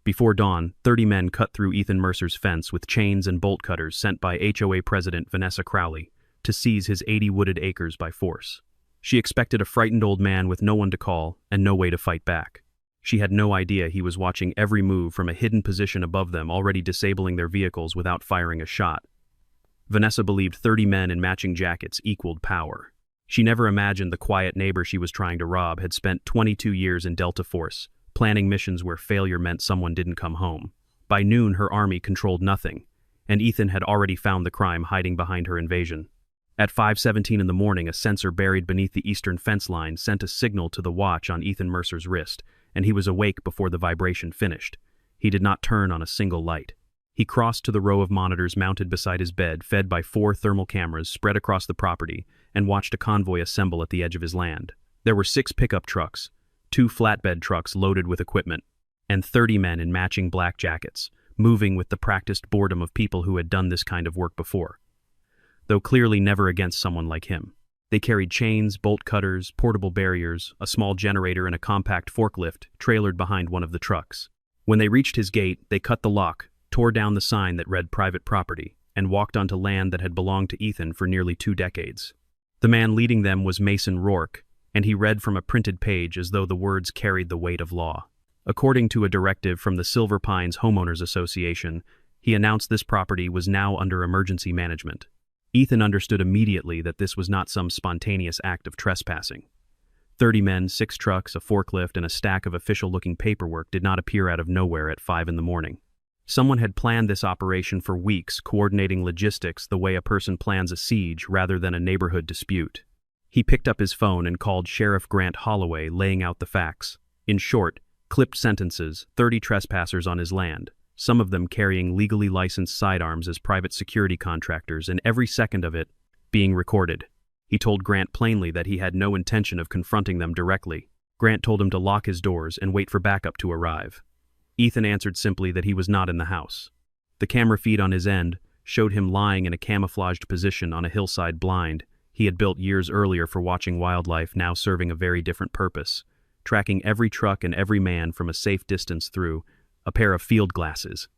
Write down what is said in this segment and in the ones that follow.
Before dawn, 30 men cut through Ethan Mercer's fence with chains and bolt cutters sent by HOA President Vanessa Crowley to seize his 80 wooded acres by force. She expected a frightened old man with no one to call and no way to fight back. She had no idea he was watching every move from a hidden position above them, already disabling their vehicles without firing a shot. Vanessa believed 30 men in matching jackets equaled power. She never imagined the quiet neighbor she was trying to rob had spent 22 years in Delta Force, planning missions where failure meant someone didn't come home. By noon, her army controlled nothing, and Ethan had already found the crime hiding behind her invasion. At 5:17 in the morning, a sensor buried beneath the eastern fence line sent a signal to the watch on Ethan Mercer's wrist, and he was awake before the vibration finished. He did not turn on a single light. He crossed to the row of monitors mounted beside his bed, fed by 4 thermal cameras spread across the property, and watched a convoy assemble at the edge of his land. There were 6 pickup trucks, 2 flatbed trucks loaded with equipment, and 30 men in matching black jackets, moving with the practiced boredom of people who had done this kind of work before, though clearly never against someone like him. They carried chains, bolt cutters, portable barriers, a small generator, and a compact forklift trailered behind one of the trucks. When they reached his gate, they cut the lock, tore down the sign that read private property, and walked onto land that had belonged to Ethan for nearly 2 decades. The man leading them was Mason Rourke, and he read from a printed page as though the words carried the weight of law. According to a directive from the Silver Pines Homeowners Association, he announced this property was now under emergency management. Ethan understood immediately that this was not some spontaneous act of trespassing. 30 men, 6 trucks, a forklift, and a stack of official-looking paperwork did not appear out of nowhere at 5 in the morning. Someone had planned this operation for weeks, coordinating logistics the way a person plans a siege rather than a neighborhood dispute. He picked up his phone and called Sheriff Grant Holloway, laying out the facts. In short, clipped sentences, 30 trespassers on his land, some of them carrying legally licensed sidearms as private security contractors, and every second of it being recorded. He told Grant plainly that he had no intention of confronting them directly. Grant told him to lock his doors and wait for backup to arrive. Ethan answered simply that he was not in the house. The camera feed on his end showed him lying in a camouflaged position on a hillside blind he had built years earlier for watching wildlife, now serving a very different purpose, tracking every truck and every man from a safe distance through a pair of field glasses.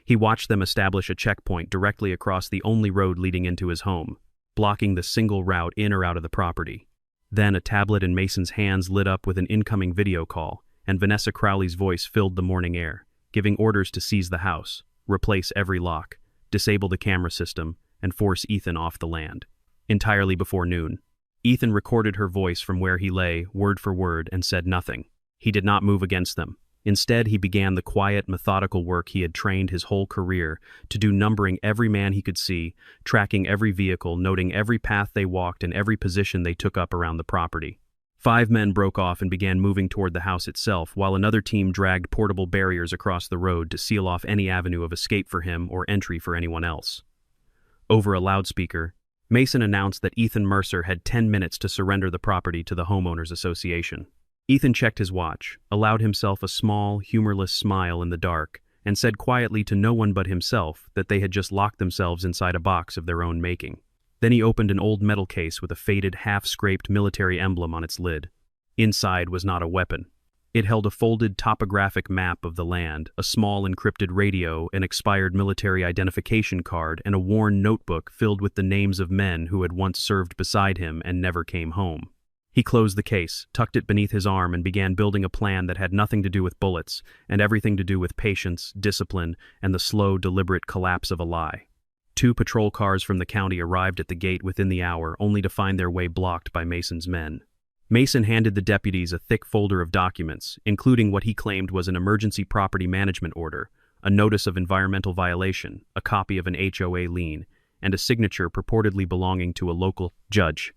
He watched them establish a checkpoint directly across the only road leading into his home, blocking the single route in or out of the property. Then a tablet in Mason's hands lit up with an incoming video call, and Vanessa Crowley's voice filled the morning air, giving orders to seize the house, replace every lock, disable the camera system, and force Ethan off the land. Entirely before noon, Ethan recorded her voice from where he lay, word for word, and said nothing. He did not move against them. Instead, he began the quiet, methodical work he had trained his whole career to do, numbering every man he could see, tracking every vehicle, noting every path they walked and every position they took up around the property. 5 men broke off and began moving toward the house itself, while another team dragged portable barriers across the road to seal off any avenue of escape for him or entry for anyone else. Over a loudspeaker, Mason announced that Ethan Mercer had 10 minutes to surrender the property to the Homeowners Association. Ethan checked his watch, allowed himself a small, humorless smile in the dark, and said quietly to no one but himself that they had just locked themselves inside a box of their own making. Then he opened an old metal case with a faded, half-scraped military emblem on its lid. Inside was not a weapon. It held a folded topographic map of the land, a small encrypted radio, an expired military identification card, and a worn notebook filled with the names of men who had once served beside him and never came home. He closed the case, tucked it beneath his arm, and began building a plan that had nothing to do with bullets, and everything to do with patience, discipline, and the slow, deliberate collapse of a lie. 2 patrol cars from the county arrived at the gate within the hour, only to find their way blocked by Mason's men. Mason handed the deputies a thick folder of documents, including what he claimed was an emergency property management order, a notice of environmental violation, a copy of an HOA lien, and a signature purportedly belonging to a local judge.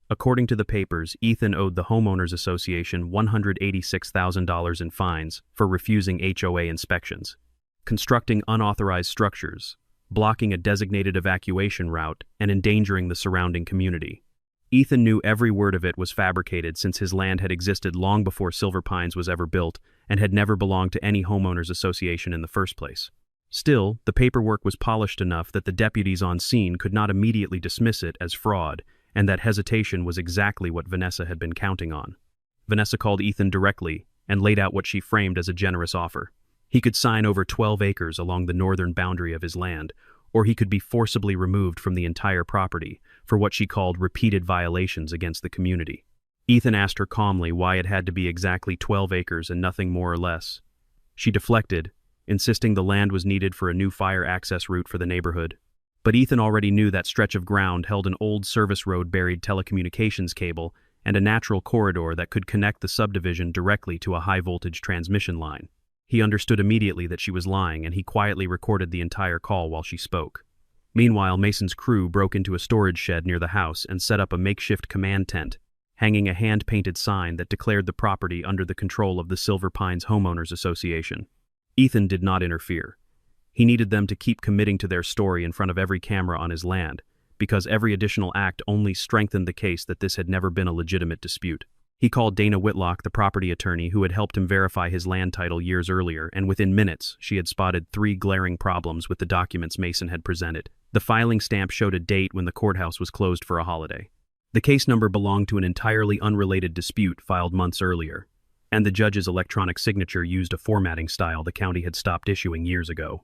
According to the papers, Ethan owed the Homeowners Association $186,000 in fines for refusing HOA inspections, constructing unauthorized structures, blocking a designated evacuation route, and endangering the surrounding community. Ethan knew every word of it was fabricated, since his land had existed long before Silver Pines was ever built and had never belonged to any homeowners association in the first place. Still, the paperwork was polished enough that the deputies on scene could not immediately dismiss it as fraud, and that hesitation was exactly what Vanessa had been counting on. Vanessa called Ethan directly and laid out what she framed as a generous offer. He could sign over 12 acres along the northern boundary of his land, or he could be forcibly removed from the entire property for what she called repeated violations against the community. Ethan asked her calmly why it had to be exactly 12 acres and nothing more or less. She deflected, insisting the land was needed for a new fire access route for the neighborhood. But Ethan already knew that stretch of ground held an old service road-buried telecommunications cable and a natural corridor that could connect the subdivision directly to a high-voltage transmission line. He understood immediately that she was lying, and he quietly recorded the entire call while she spoke. Meanwhile, Mason's crew broke into a storage shed near the house and set up a makeshift command tent, hanging a hand-painted sign that declared the property under the control of the Silver Pines Homeowners Association. Ethan did not interfere. He needed them to keep committing to their story in front of every camera on his land, because every additional act only strengthened the case that this had never been a legitimate dispute. He called Dana Whitlock, the property attorney who had helped him verify his land title years earlier, and within minutes, she had spotted 3 glaring problems with the documents Mason had presented. The filing stamp showed a date when the courthouse was closed for a holiday. The case number belonged to an entirely unrelated dispute filed months earlier, and the judge's electronic signature used a formatting style the county had stopped issuing years ago.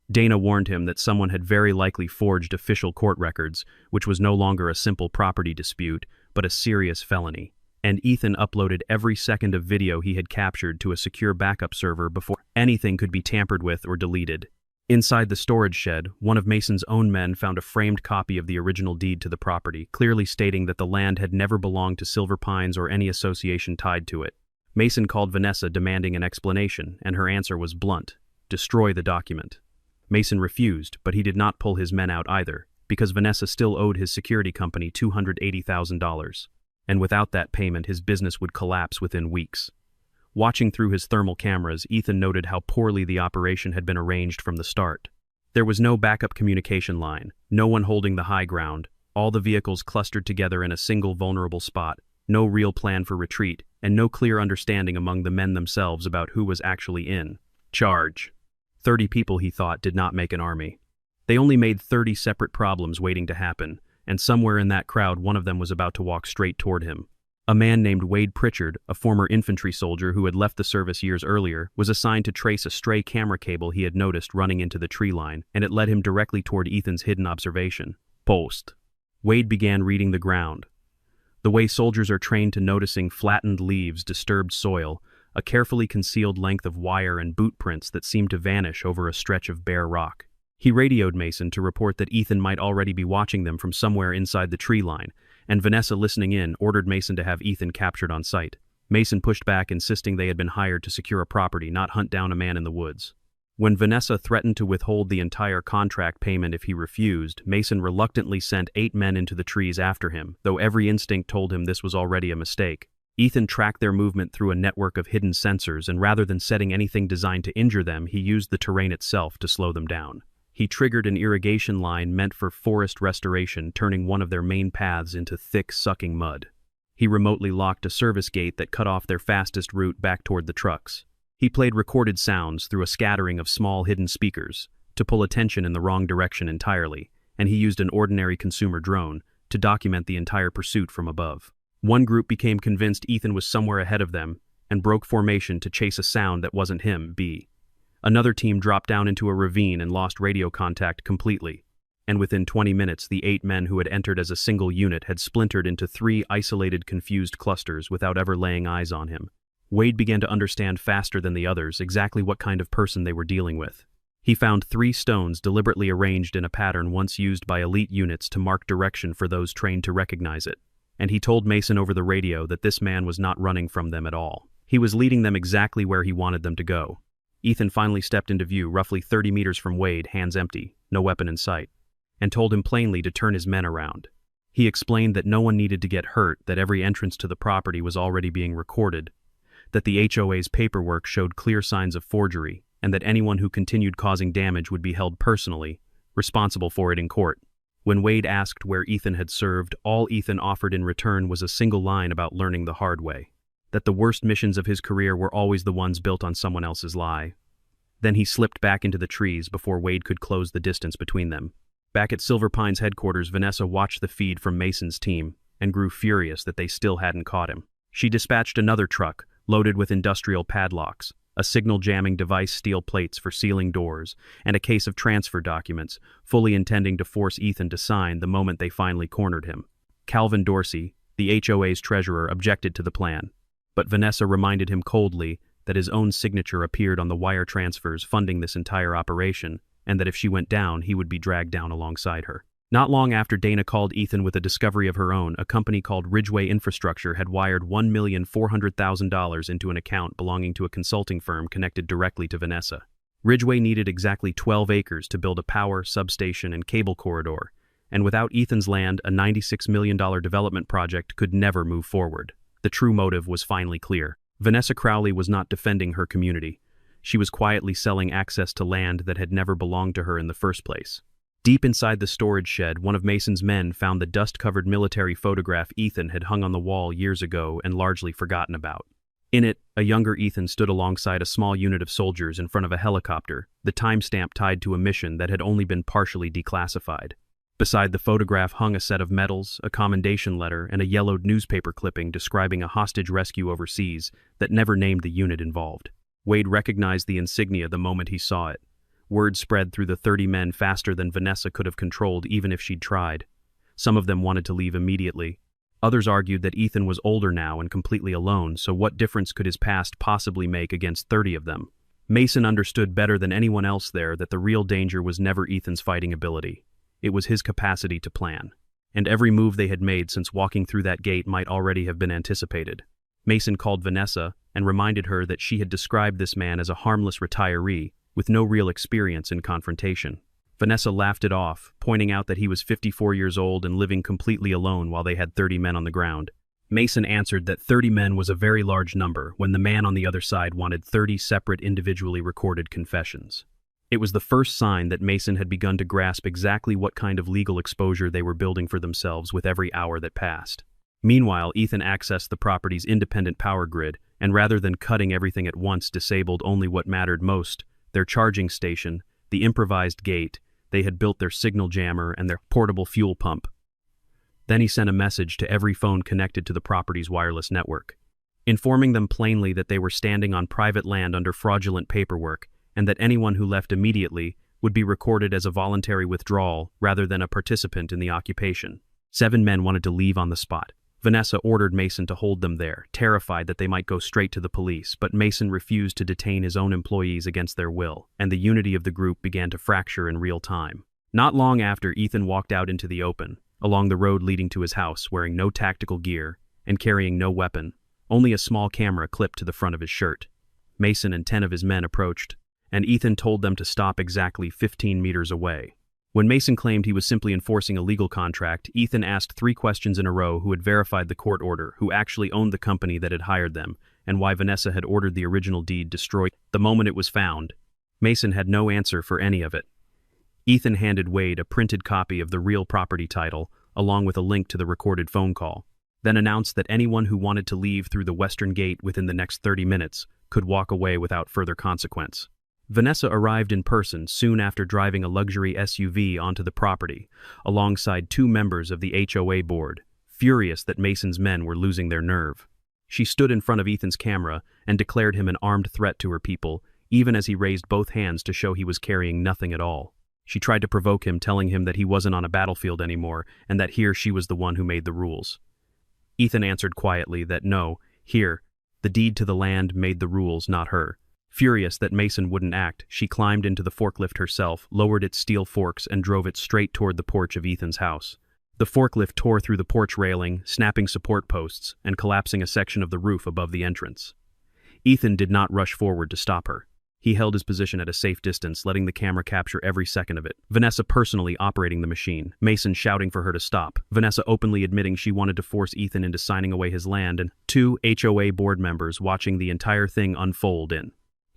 Dana warned him that someone had very likely forged official court records, which was no longer a simple property dispute, but a serious felony. And Ethan uploaded every second of video he had captured to a secure backup server before anything could be tampered with or deleted. Inside the storage shed, one of Mason's own men found a framed copy of the original deed to the property, clearly stating that the land had never belonged to Silver Pines or any association tied to it. Mason called Vanessa demanding an explanation, and her answer was blunt: destroy the document. Mason refused, but he did not pull his men out either, because Vanessa still owed his security company $280,000. And without that payment, his business would collapse within weeks. Watching through his thermal cameras, Ethan noted how poorly the operation had been arranged from the start. There was no backup communication line, no one holding the high ground, all the vehicles clustered together in a single vulnerable spot, no real plan for retreat, and no clear understanding among the men themselves about who was actually in charge. 30 people, he thought, did not make an army. They only made 30 separate problems waiting to happen, and somewhere in that crowd one of them was about to walk straight toward him. A man named Wade Pritchard, a former infantry soldier who had left the service years earlier, was assigned to trace a stray camera cable he had noticed running into the tree line, and it led him directly toward Ethan's hidden observation post. Wade began reading the ground. The way soldiers are trained to noticing flattened leaves, disturbed soil, a carefully concealed length of wire and boot prints that seemed to vanish over a stretch of bare rock. He radioed Mason to report that Ethan might already be watching them from somewhere inside the tree line, and Vanessa, listening in, ordered Mason to have Ethan captured on site. Mason pushed back, insisting they had been hired to secure a property, not hunt down a man in the woods. When Vanessa threatened to withhold the entire contract payment if he refused, Mason reluctantly sent 8 men into the trees after him, though every instinct told him this was already a mistake. Ethan tracked their movement through a network of hidden sensors, and rather than setting anything designed to injure them, he used the terrain itself to slow them down. He triggered an irrigation line meant for forest restoration, turning one of their main paths into thick, sucking mud. He remotely locked a service gate that cut off their fastest route back toward the trucks. He played recorded sounds through a scattering of small hidden speakers to pull attention in the wrong direction entirely, and he used an ordinary consumer drone to document the entire pursuit from above. One group became convinced Ethan was somewhere ahead of them and broke formation to chase a sound that wasn't him. Another team dropped down into a ravine and lost radio contact completely, and within 20 minutes the 8 men who had entered as a single unit had splintered into 3 isolated, confused clusters without ever laying eyes on him. Wade began to understand faster than the others exactly what kind of person they were dealing with. He found 3 stones deliberately arranged in a pattern once used by elite units to mark direction for those trained to recognize it, and he told Mason over the radio that this man was not running from them at all. He was leading them exactly where he wanted them to go. Ethan finally stepped into view roughly 30 meters from Wade, hands empty, no weapon in sight, and told him plainly to turn his men around. He explained that no one needed to get hurt, that every entrance to the property was already being recorded, that the HOA's paperwork showed clear signs of forgery, and that anyone who continued causing damage would be held personally responsible for it in court. When Wade asked where Ethan had served, all Ethan offered in return was a single line about learning the hard way, that the worst missions of his career were always the ones built on someone else's lie. Then he slipped back into the trees before Wade could close the distance between them. Back at Silver Pines headquarters, Vanessa watched the feed from Mason's team and grew furious that they still hadn't caught him. She dispatched another truck, loaded with industrial padlocks, a signal jamming device, steel plates for sealing doors, and a case of transfer documents, fully intending to force Ethan to sign the moment they finally cornered him. Calvin Dorsey, the HOA's treasurer, objected to the plan, but Vanessa reminded him coldly that his own signature appeared on the wire transfers funding this entire operation, and that if she went down, he would be dragged down alongside her. Not long after Dana called Ethan with a discovery of her own, a company called Ridgeway Infrastructure had wired $1,400,000 into an account belonging to a consulting firm connected directly to Vanessa. Ridgeway needed exactly 12 acres to build a power, substation, and cable corridor, and without Ethan's land, a $96 million development project could never move forward. The true motive was finally clear. Vanessa Crowley was not defending her community. She was quietly selling access to land that had never belonged to her in the first place. Deep inside the storage shed, one of Mason's men found the dust-covered military photograph Ethan had hung on the wall years ago and largely forgotten about. In it, a younger Ethan stood alongside a small unit of soldiers in front of a helicopter, the timestamp tied to a mission that had only been partially declassified. Beside the photograph hung a set of medals, a commendation letter, and a yellowed newspaper clipping describing a hostage rescue overseas that never named the unit involved. Wade recognized the insignia the moment he saw it. Word spread through the 30 men faster than Vanessa could have controlled even if she'd tried. Some of them wanted to leave immediately. Others argued that Ethan was older now and completely alone, so what difference could his past possibly make against 30 of them? Mason understood better than anyone else there that the real danger was never Ethan's fighting ability. It was his capacity to plan. And every move they had made since walking through that gate might already have been anticipated. Mason called Vanessa and reminded her that she had described this man as a harmless retiree with no real experience in confrontation. Vanessa laughed it off, pointing out that he was 54 years old and living completely alone while they had 30 men on the ground. Mason answered that 30 men was a very large number when the man on the other side wanted 30 separate individually recorded confessions. It was the first sign that Mason had begun to grasp exactly what kind of legal exposure they were building for themselves with every hour that passed. Meanwhile, Ethan accessed the property's independent power grid, and rather than cutting everything at once, disabled only what mattered most: their charging station, the improvised gate. They had built their signal jammer and their portable fuel pump. Then he sent a message to every phone connected to the property's wireless network, informing them plainly that they were standing on private land under fraudulent paperwork, and that anyone who left immediately would be recorded as a voluntary withdrawal rather than a participant in the occupation. 7 men wanted to leave on the spot. Vanessa ordered Mason to hold them there, terrified that they might go straight to the police, but Mason refused to detain his own employees against their will, and the unity of the group began to fracture in real time. Not long after, Ethan walked out into the open, along the road leading to his house, wearing no tactical gear and carrying no weapon, only a small camera clipped to the front of his shirt. Mason and 10 of his men approached, and Ethan told them to stop exactly 15 meters away. When Mason claimed he was simply enforcing a legal contract, Ethan asked 3 questions in a row who had verified the court order, who actually owned the company that had hired them, and why Vanessa had ordered the original deed destroyed the moment it was found. Mason had no answer for any of it. Ethan handed Wade a printed copy of the real property title, along with a link to the recorded phone call, then announced that anyone who wanted to leave through the western gate within the next 30 minutes could walk away without further consequence. Vanessa arrived in person soon after driving a luxury SUV onto the property, alongside 2 members of the HOA board, furious that Mason's men were losing their nerve. She stood in front of Ethan's camera and declared him an armed threat to her people, even as he raised both hands to show he was carrying nothing at all. She tried to provoke him, telling him that he wasn't on a battlefield anymore and that here she was the one who made the rules. Ethan answered quietly that no, here, the deed to the land made the rules, not her. Furious that Mason wouldn't act, she climbed into the forklift herself, lowered its steel forks, and drove it straight toward the porch of Ethan's house. The forklift tore through the porch railing, snapping support posts, and collapsing a section of the roof above the entrance. Ethan did not rush forward to stop her. He held his position at a safe distance, letting the camera capture every second of it. Vanessa personally operating the machine, Mason shouting for her to stop, Vanessa openly admitting she wanted to force Ethan into signing away his land, and 2 HOA board members watching the entire thing unfold in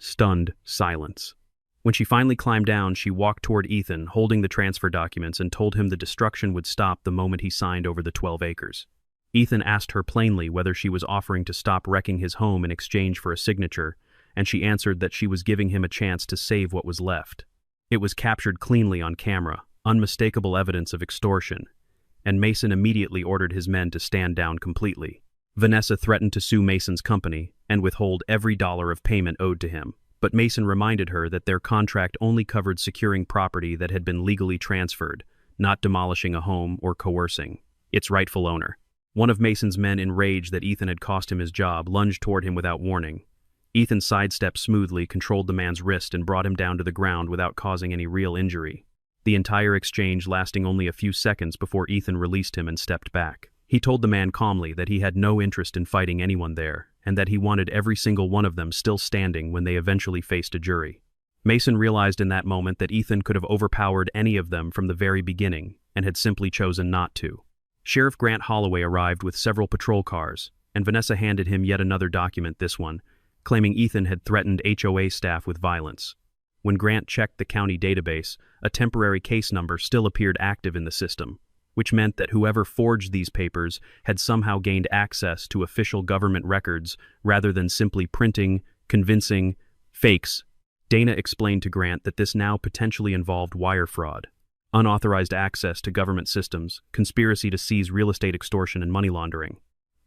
stunned silence. When she finally climbed down, she walked toward Ethan, holding the transfer documents, and told him the destruction would stop the moment he signed over the 12 acres. Ethan asked her plainly whether she was offering to stop wrecking his home in exchange for a signature, and she answered that she was giving him a chance to save what was left. It was captured cleanly on camera, unmistakable evidence of extortion, and Mason immediately ordered his men to stand down completely. Vanessa threatened to sue Mason's company and withhold every dollar of payment owed to him, but Mason reminded her that their contract only covered securing property that had been legally transferred, not demolishing a home or coercing its rightful owner. One of Mason's men, enraged that Ethan had cost him his job, lunged toward him without warning. Ethan sidestepped smoothly, controlled the man's wrist, and brought him down to the ground without causing any real injury. The entire exchange lasting only a few seconds before Ethan released him and stepped back. He told the man calmly that he had no interest in fighting anyone there, and that he wanted every single one of them still standing when they eventually faced a jury. Mason realized in that moment that Ethan could have overpowered any of them from the very beginning, and had simply chosen not to. Sheriff Grant Holloway arrived with several patrol cars, and Vanessa handed him yet another document, this one, claiming Ethan had threatened HOA staff with violence. When Grant checked the county database, a temporary case number still appeared active in the system, which meant that whoever forged these papers had somehow gained access to official government records rather than simply printing, convincing fakes. Dana explained to Grant that this now potentially involved wire fraud, unauthorized access to government systems, conspiracy to seize real estate, extortion, and money laundering.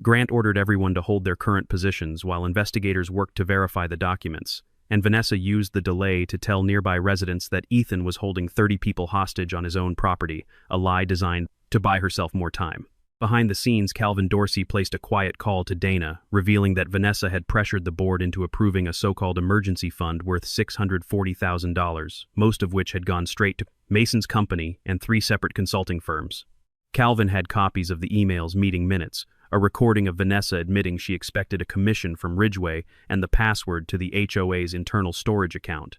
Grant ordered everyone to hold their current positions while investigators worked to verify the documents, and Vanessa used the delay to tell nearby residents that Ethan was holding 30 people hostage on his own property, a lie designed to buy herself more time. Behind the scenes, Calvin Dorsey placed a quiet call to Dana, revealing that Vanessa had pressured the board into approving a so-called emergency fund worth $640,000, most of which had gone straight to Mason's company and 3 separate consulting firms. Calvin had copies of the emails, meeting minutes, a recording of Vanessa admitting she expected a commission from Ridgeway, and the password to the HOA's internal storage account.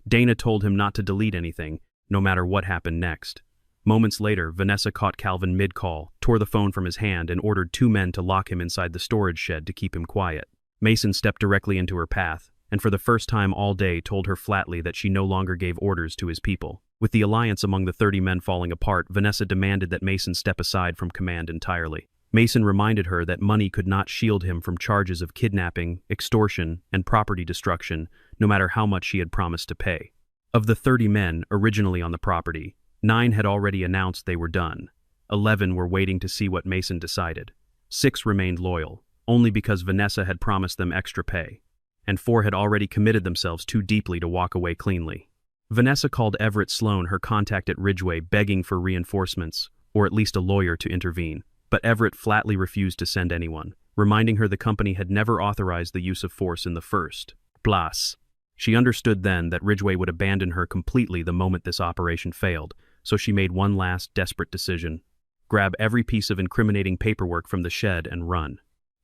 Dana told him not to delete anything, no matter what happened next. Moments later, Vanessa caught Calvin mid-call, tore the phone from his hand, and ordered 2 men to lock him inside the storage shed to keep him quiet. Mason stepped directly into her path, and for the first time all day told her flatly that she no longer gave orders to his people. With the alliance among the 30 men falling apart, Vanessa demanded that Mason step aside from command entirely. Mason reminded her that money could not shield him from charges of kidnapping, extortion, and property destruction, no matter how much she had promised to pay. Of the 30 men originally on the property, 9 had already announced they were done. 11 were waiting to see what Mason decided. 6 remained loyal, only because Vanessa had promised them extra pay, and 4 had already committed themselves too deeply to walk away cleanly. Vanessa called Everett Sloan, her contact at Ridgeway, begging for reinforcements, or at least a lawyer to intervene. But Everett flatly refused to send anyone, reminding her the company had never authorized the use of force in the first place. She understood then that Ridgeway would abandon her completely the moment this operation failed, so she made one last desperate decision: grab every piece of incriminating paperwork from the shed and run.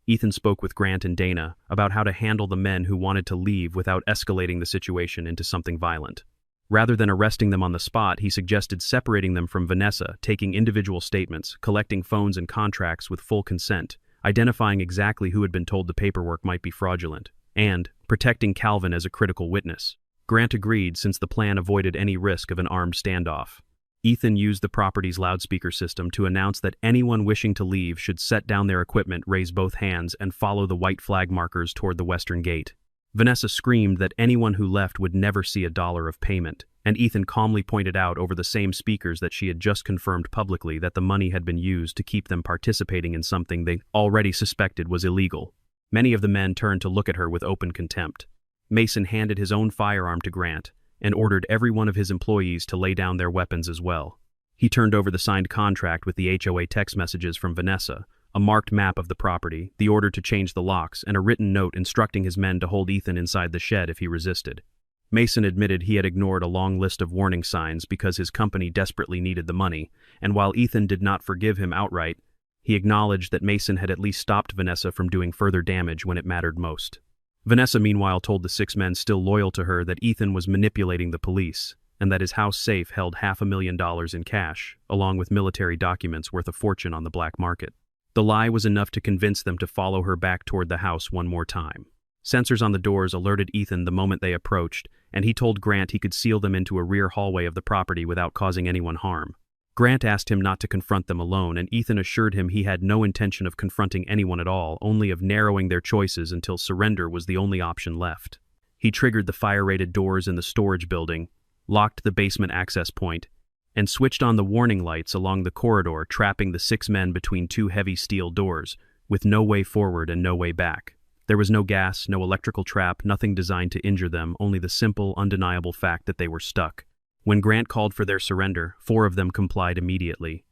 Ethan spoke with Grant and Dana about how to handle the men who wanted to leave without escalating the situation into something violent. Rather than arresting them on the spot, he suggested separating them from Vanessa, taking individual statements, collecting phones and contracts with full consent, identifying exactly who had been told the paperwork might be fraudulent, and protecting Calvin as a critical witness. Grant agreed, since the plan avoided any risk of an armed standoff. Ethan used the property's loudspeaker system to announce that anyone wishing to leave should set down their equipment, raise both hands, and follow the white flag markers toward the western gate. Vanessa screamed that anyone who left would never see a dollar of payment, and Ethan calmly pointed out over the same speakers that she had just confirmed publicly that the money had been used to keep them participating in something they already suspected was illegal. Many of the men turned to look at her with open contempt. Mason handed his own firearm to Grant and ordered every one of his employees to lay down their weapons as well. He turned over the signed contract with the HOA text messages from Vanessa, a marked map of the property, the order to change the locks, and a written note instructing his men to hold Ethan inside the shed if he resisted. Mason admitted he had ignored a long list of warning signs because his company desperately needed the money, and while Ethan did not forgive him outright, he acknowledged that Mason had at least stopped Vanessa from doing further damage when it mattered most. Vanessa meanwhile told the 6 men still loyal to her that Ethan was manipulating the police, and that his house safe held $500,000 in cash, along with military documents worth a fortune on the black market. The lie was enough to convince them to follow her back toward the house one more time. Sensors on the doors alerted Ethan the moment they approached, and he told Grant he could seal them into a rear hallway of the property without causing anyone harm. Grant asked him not to confront them alone, and Ethan assured him he had no intention of confronting anyone at all, only of narrowing their choices until surrender was the only option left. He triggered the fire-rated doors in the storage building, locked the basement access point, and switched on the warning lights along the corridor, trapping the 6 men between 2 heavy steel doors, with no way forward and no way back. There was no gas, no electrical trap, nothing designed to injure them, only the simple, undeniable fact that they were stuck. When Grant called for their surrender, 4 of them complied immediately.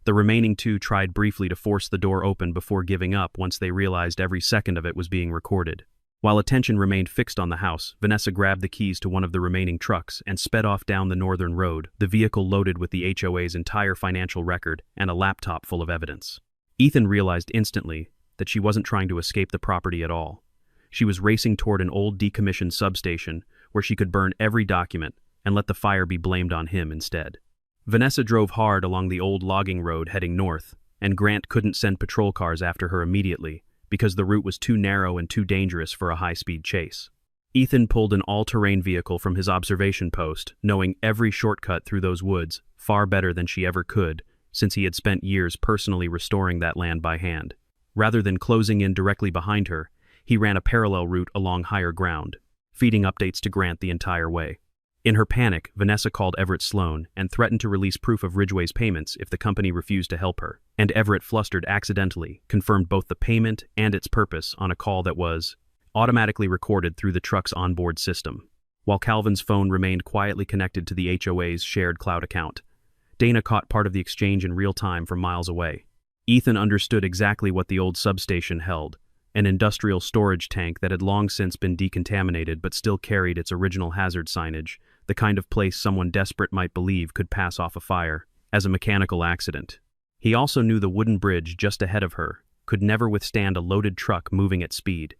The remaining 2 tried briefly to force the door open before giving up once they realized every second of it was being recorded. While attention remained fixed on the house, Vanessa grabbed the keys to one of the remaining trucks and sped off down the northern road, the vehicle loaded with the HOA's entire financial record and a laptop full of evidence. Ethan realized instantly that she wasn't trying to escape the property at all. She was racing toward an old decommissioned substation where she could burn every document and let the fire be blamed on him instead. Vanessa drove hard along the old logging road heading north, and Grant couldn't send patrol cars after her immediately because the route was too narrow and too dangerous for a high-speed chase. Ethan pulled an all-terrain vehicle from his observation post, knowing every shortcut through those woods far better than she ever could, since he had spent years personally restoring that land by hand. Rather than closing in directly behind her, he ran a parallel route along higher ground, feeding updates to Grant the entire way. In her panic, Vanessa called Everett Sloan and threatened to release proof of Ridgway's payments if the company refused to help her, and Everett, flustered accidentally, confirmed both the payment and its purpose on a call that was automatically recorded through the truck's onboard system. While Calvin's phone remained quietly connected to the HOA's shared cloud account, Dana caught part of the exchange in real time from miles away. Ethan understood exactly what the old substation held, an industrial storage tank that had long since been decontaminated but still carried its original hazard signage, the kind of place someone desperate might believe could pass off a fire, as a mechanical accident. He also knew the wooden bridge just ahead of her could never withstand a loaded truck moving at speed.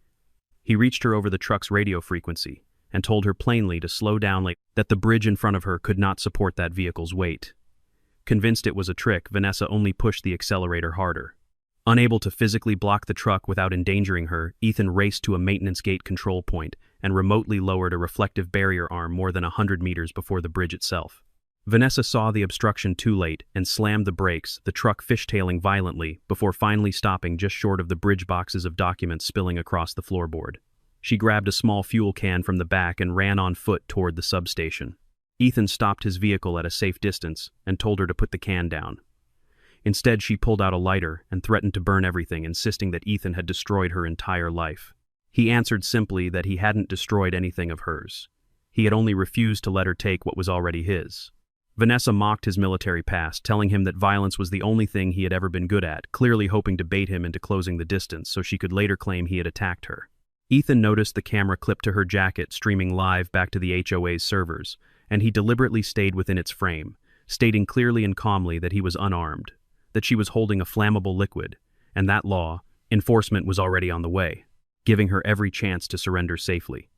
He reached her over the truck's radio frequency and told her plainly to slow down, that the bridge in front of her could not support that vehicle's weight. Convinced it was a trick, Vanessa only pushed the accelerator harder. Unable to physically block the truck without endangering her, Ethan raced to a maintenance gate control point and remotely lowered a reflective barrier arm more than 100 meters before the bridge itself. Vanessa saw the obstruction too late and slammed the brakes, the truck fishtailing violently before finally stopping just short of the bridge boxes of documents spilling across the floorboard. She grabbed a small fuel can from the back and ran on foot toward the substation. Ethan stopped his vehicle at a safe distance and told her to put the can down. Instead, she pulled out a lighter and threatened to burn everything, insisting that Ethan had destroyed her entire life. He answered simply that he hadn't destroyed anything of hers. He had only refused to let her take what was already his. Vanessa mocked his military past, telling him that violence was the only thing he had ever been good at, clearly hoping to bait him into closing the distance so she could later claim he had attacked her. Ethan noticed the camera clipped to her jacket streaming live back to the HOA's servers, and he deliberately stayed within its frame, stating clearly and calmly that he was unarmed, that she was holding a flammable liquid, and that law enforcement was already on the way, giving her every chance to surrender safely.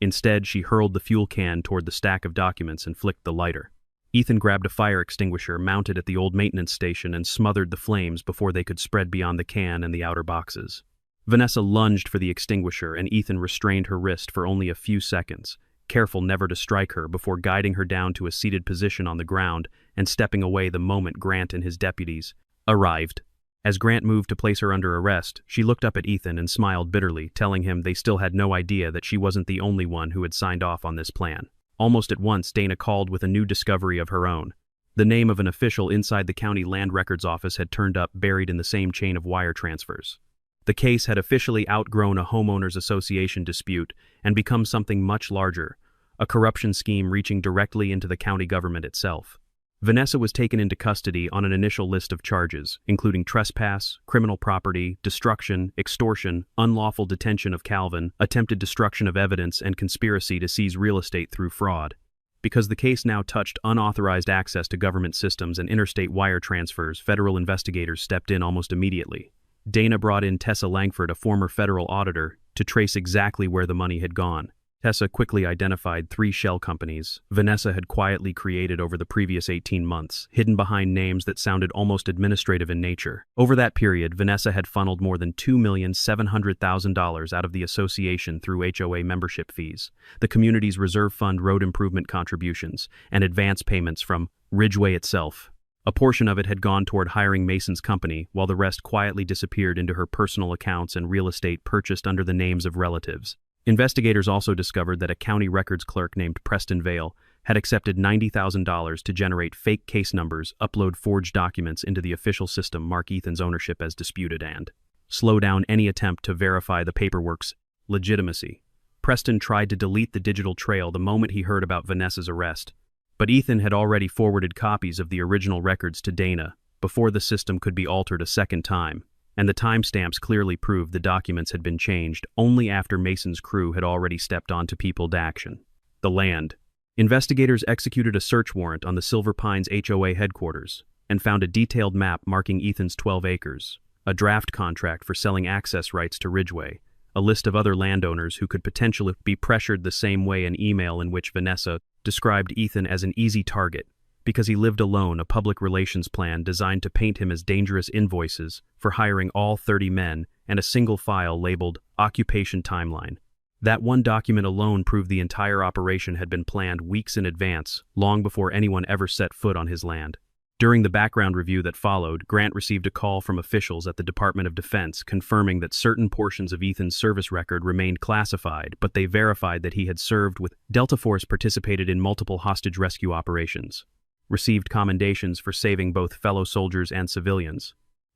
Instead, she hurled the fuel can toward the stack of documents and flicked the lighter. Ethan grabbed a fire extinguisher mounted at the old maintenance station and smothered the flames before they could spread beyond the can and the outer boxes. Vanessa lunged for the extinguisher, and Ethan restrained her wrist for only a few seconds, careful never to strike her, before guiding her down to a seated position on the ground and stepping away the moment Grant and his deputies arrived. As Grant moved to place her under arrest, she looked up at Ethan and smiled bitterly, telling him they still had no idea that she wasn't the only one who had signed off on this plan. Almost at once, Dana called with a new discovery of her own. The name of an official inside the county land records office had turned up, buried in the same chain of wire transfers. The case had officially outgrown a homeowners association dispute and become something much larger, a corruption scheme reaching directly into the county government itself. Vanessa was taken into custody on an initial list of charges, including trespass, criminal property, destruction, extortion, unlawful detention of Calvin, attempted destruction of evidence, and conspiracy to seize real estate through fraud. Because the case now touched unauthorized access to government systems and interstate wire transfers, federal investigators stepped in almost immediately. Dana brought in Tessa Langford, a former federal auditor, to trace exactly where the money had gone. Tessa quickly identified 3 shell companies Vanessa had quietly created over the previous 18 months, hidden behind names that sounded almost administrative in nature. Over that period, Vanessa had funneled more than $2,700,000 out of the association through HOA membership fees, the community's reserve fund road improvement contributions, and advance payments from Ridgway itself. A portion of it had gone toward hiring Mason's company, while the rest quietly disappeared into her personal accounts and real estate purchased under the names of relatives. Investigators also discovered that a county records clerk named Preston Vale had accepted $90,000 to generate fake case numbers, upload forged documents into the official system, mark Ethan's ownership as disputed, and slow down any attempt to verify the paperwork's legitimacy. Preston tried to delete the digital trail the moment he heard about Vanessa's arrest, but Ethan had already forwarded copies of the original records to Dana before the system could be altered a second time, and the timestamps clearly proved the documents had been changed only after Mason's crew had already stepped onto people action. The land. Investigators executed a search warrant on the Silver Pines HOA headquarters and found a detailed map marking Ethan's 12 acres, a draft contract for selling access rights to Ridgeway, a list of other landowners who could potentially be pressured the same way an email in which Vanessa described Ethan as an easy target because he lived alone, a public relations plan designed to paint him as dangerous invoices for hiring all 30 men, and a single file labeled Occupation Timeline. That one document alone proved the entire operation had been planned weeks in advance, long before anyone ever set foot on his land. During the background review that followed, Grant received a call from officials at the Department of Defense confirming that certain portions of Ethan's service record remained classified, but they verified that he had served with Delta Force, participated in multiple hostage rescue operations, received commendations for saving both fellow soldiers and civilians,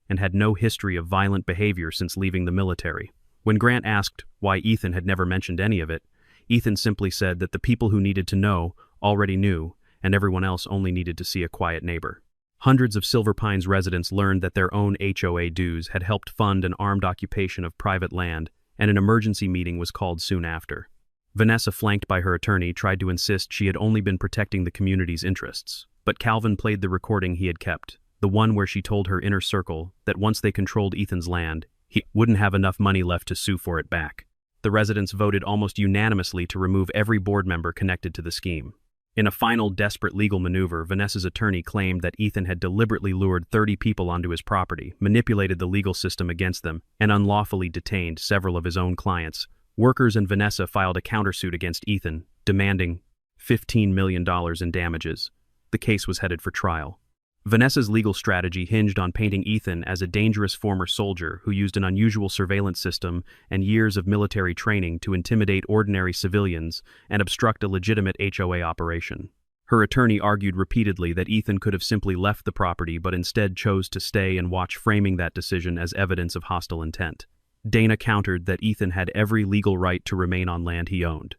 and had no history of violent behavior since leaving the military. When Grant asked why Ethan had never mentioned any of it, Ethan simply said that the people who needed to know already knew, and everyone else only needed to see a quiet neighbor. Hundreds of Silver Pines residents learned that their own HOA dues had helped fund an armed occupation of private land, and an emergency meeting was called soon after. Vanessa, flanked by her attorney, tried to insist she had only been protecting the community's interests, but Calvin played the recording he had kept, the one where she told her inner circle that once they controlled Ethan's land, he wouldn't have enough money left to sue for it back. The residents voted almost unanimously to remove every board member connected to the scheme. In a final desperate legal maneuver, Vanessa's attorney claimed that Ethan had deliberately lured 30 people onto his property, manipulated the legal system against them, and unlawfully detained several of his own clients. Workers and Vanessa filed a countersuit against Ethan, demanding $15 million in damages. The case was headed for trial. Vanessa's legal strategy hinged on painting Ethan as a dangerous former soldier who used an unusual surveillance system and years of military training to intimidate ordinary civilians and obstruct a legitimate HOA operation. Her attorney argued repeatedly that Ethan could have simply left the property but instead chose to stay and watch, framing that decision as evidence of hostile intent. Dana countered that Ethan had every legal right to remain on land he owned,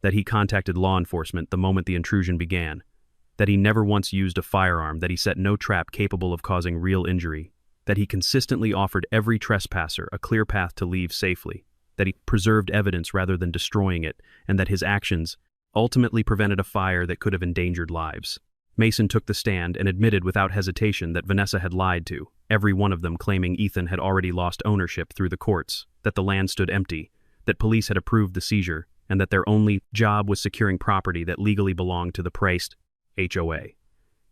that he contacted law enforcement the moment the intrusion began, that he never once used a firearm, that he set no trap capable of causing real injury, that he consistently offered every trespasser a clear path to leave safely, that he preserved evidence rather than destroying it, and that his actions ultimately prevented a fire that could have endangered lives. Mason took the stand and admitted without hesitation that Vanessa had lied to, every one of them claiming Ethan had already lost ownership through the courts, that the land stood empty, that police had approved the seizure, and that their only job was securing property that legally belonged to the praised HOA.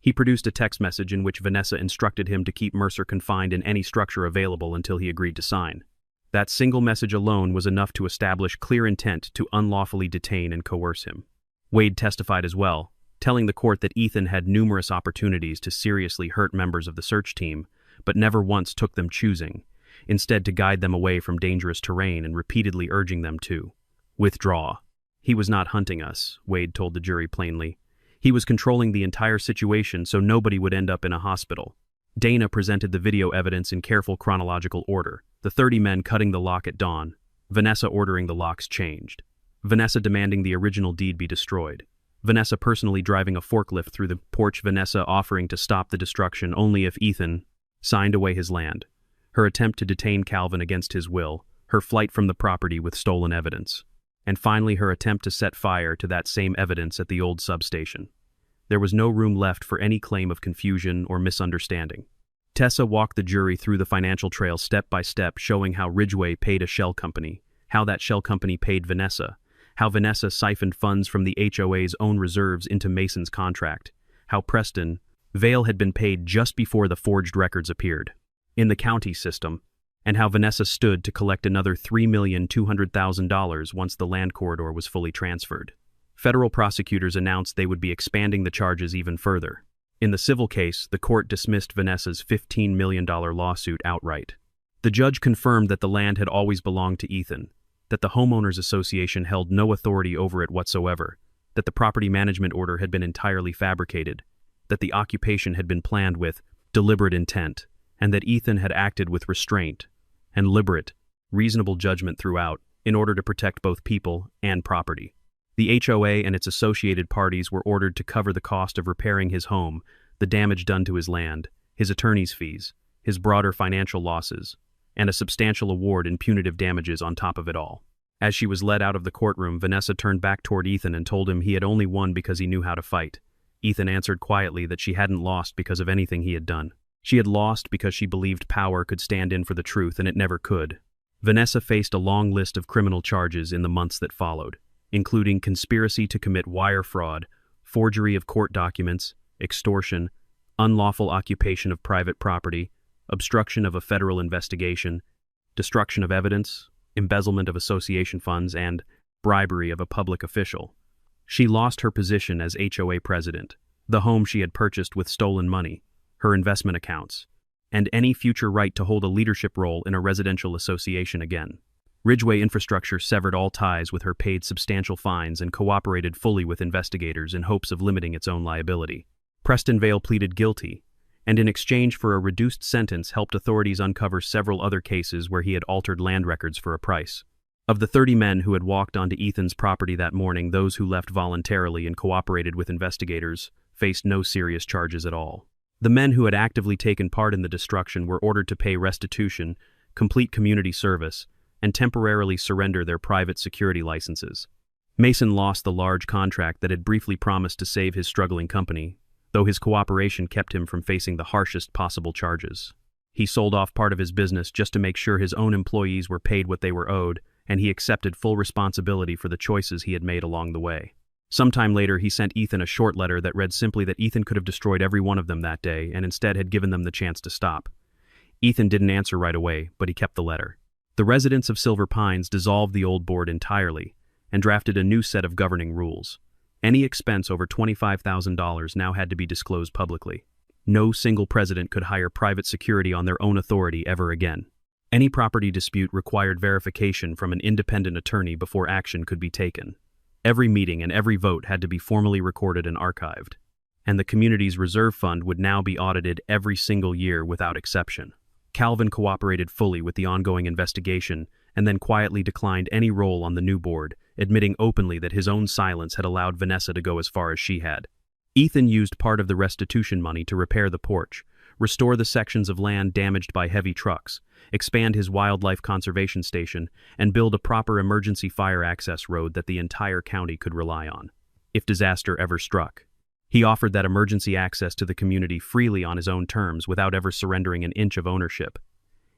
He produced a text message in which Vanessa instructed him to keep Mercer confined in any structure available until he agreed to sign. That single message alone was enough to establish clear intent to unlawfully detain and coerce him. Wade testified as well, telling the court that Ethan had numerous opportunities to seriously hurt members of the search team, but never once took them choosing, instead to guide them away from dangerous terrain and repeatedly urging them to withdraw. He was not hunting us, Wade told the jury plainly. He was controlling the entire situation so nobody would end up in a hospital. Dana presented the video evidence in careful chronological order, the 30 men cutting the lock at dawn, Vanessa ordering the locks changed, Vanessa demanding the original deed be destroyed, Vanessa personally driving a forklift through the porch, Vanessa offering to stop the destruction only if Ethan signed away his land, her attempt to detain Calvin against his will, her flight from the property with stolen evidence, and finally her attempt to set fire to that same evidence at the old substation. There was no room left for any claim of confusion or misunderstanding. Tessa walked the jury through the financial trail step by step, showing how Ridgeway paid a shell company, how that shell company paid Vanessa, how Vanessa siphoned funds from the HOA's own reserves into Mason's contract, how Preston Vale had been paid just before the forged records appeared in the county system, and how Vanessa stood to collect another $3,200,000 once the land corridor was fully transferred. Federal prosecutors announced they would be expanding the charges even further. In the civil case, the court dismissed Vanessa's $15 million lawsuit outright. The judge confirmed that the land had always belonged to Ethan, that the homeowners association held no authority over it whatsoever, that the property management order had been entirely fabricated, that the occupation had been planned with deliberate intent, and that Ethan had acted with restraint, and liberate, reasonable judgment throughout, in order to protect both people and property. The HOA and its associated parties were ordered to cover the cost of repairing his home, the damage done to his land, his attorney's fees, his broader financial losses, and a substantial award in punitive damages on top of it all. As she was led out of the courtroom, Vanessa turned back toward Ethan and told him he had only won because he knew how to fight. Ethan answered quietly that she hadn't lost because of anything he had done. She had lost because she believed power could stand in for the truth, and it never could. Vanessa faced a long list of criminal charges in the months that followed, including conspiracy to commit wire fraud, forgery of court documents, extortion, unlawful occupation of private property, obstruction of a federal investigation, destruction of evidence, embezzlement of association funds, and bribery of a public official. She lost her position as HOA president, the home she had purchased with stolen money, her investment accounts, and any future right to hold a leadership role in a residential association again. Ridgeway Infrastructure severed all ties with her, paid substantial fines, and cooperated fully with investigators in hopes of limiting its own liability. Preston Vale pleaded guilty, and in exchange for a reduced sentence helped authorities uncover several other cases where he had altered land records for a price. Of the 30 men who had walked onto Ethan's property that morning, those who left voluntarily and cooperated with investigators faced no serious charges at all. The men who had actively taken part in the destruction were ordered to pay restitution, complete community service, and temporarily surrender their private security licenses. Mason lost the large contract that had briefly promised to save his struggling company, though his cooperation kept him from facing the harshest possible charges. He sold off part of his business just to make sure his own employees were paid what they were owed, and he accepted full responsibility for the choices he had made along the way. Sometime later, he sent Ethan a short letter that read simply that Ethan could have destroyed every one of them that day and instead had given them the chance to stop. Ethan didn't answer right away, but he kept the letter. The residents of Silver Pines dissolved the old board entirely and drafted a new set of governing rules. Any expense over $25,000 now had to be disclosed publicly. No single president could hire private security on their own authority ever again. Any property dispute required verification from an independent attorney before action could be taken. Every meeting and every vote had to be formally recorded and archived. And the community's reserve fund would now be audited every single year without exception. Calvin cooperated fully with the ongoing investigation and then quietly declined any role on the new board, admitting openly that his own silence had allowed Vanessa to go as far as she had. Ethan used part of the restitution money to repair the porch, restore the sections of land damaged by heavy trucks, expand his wildlife conservation station, and build a proper emergency fire access road that the entire county could rely on, if disaster ever struck. He offered that emergency access to the community freely on his own terms without ever surrendering an inch of ownership.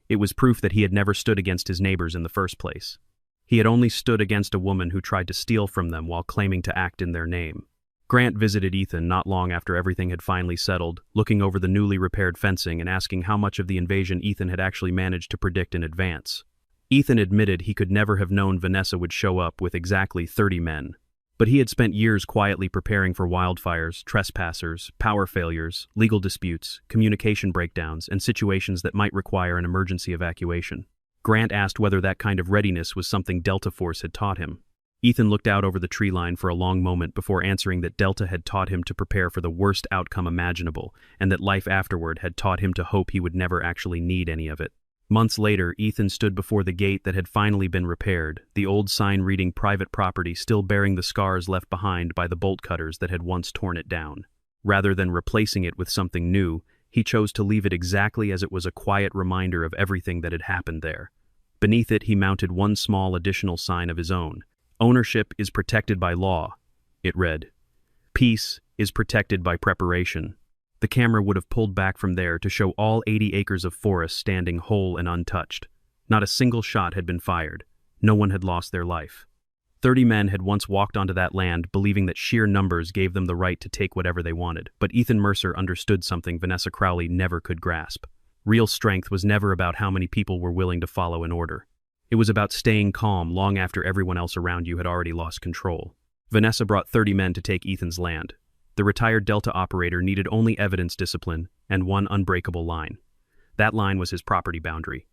It was proof that he had never stood against his neighbors in the first place. He had only stood against a woman who tried to steal from them while claiming to act in their name. Grant visited Ethan not long after everything had finally settled, looking over the newly repaired fencing and asking how much of the invasion Ethan had actually managed to predict in advance. Ethan admitted he could never have known Vanessa would show up with exactly 30 men. But he had spent years quietly preparing for wildfires, trespassers, power failures, legal disputes, communication breakdowns, and situations that might require an emergency evacuation. Grant asked whether that kind of readiness was something Delta Force had taught him. Ethan looked out over the tree line for a long moment before answering that Delta had taught him to prepare for the worst outcome imaginable, and that life afterward had taught him to hope he would never actually need any of it. Months later, Ethan stood before the gate that had finally been repaired, the old sign reading private property still bearing the scars left behind by the bolt cutters that had once torn it down. Rather than replacing it with something new, he chose to leave it exactly as it was, a quiet reminder of everything that had happened there. Beneath it, he mounted one small additional sign of his own. "Ownership is protected by law," it read. "Peace is protected by preparation." The camera would have pulled back from there to show all 80 acres of forest standing whole and untouched. Not a single shot had been fired. No one had lost their life. 30 men had once walked onto that land believing that sheer numbers gave them the right to take whatever they wanted. But Ethan Mercer understood something Vanessa Crowley never could grasp. Real strength was never about how many people were willing to follow an order. It was about staying calm long after everyone else around you had already lost control. Vanessa brought 30 men to take Ethan's land. The retired Delta operator needed only evidence, discipline, and one unbreakable line. That line was his property boundary.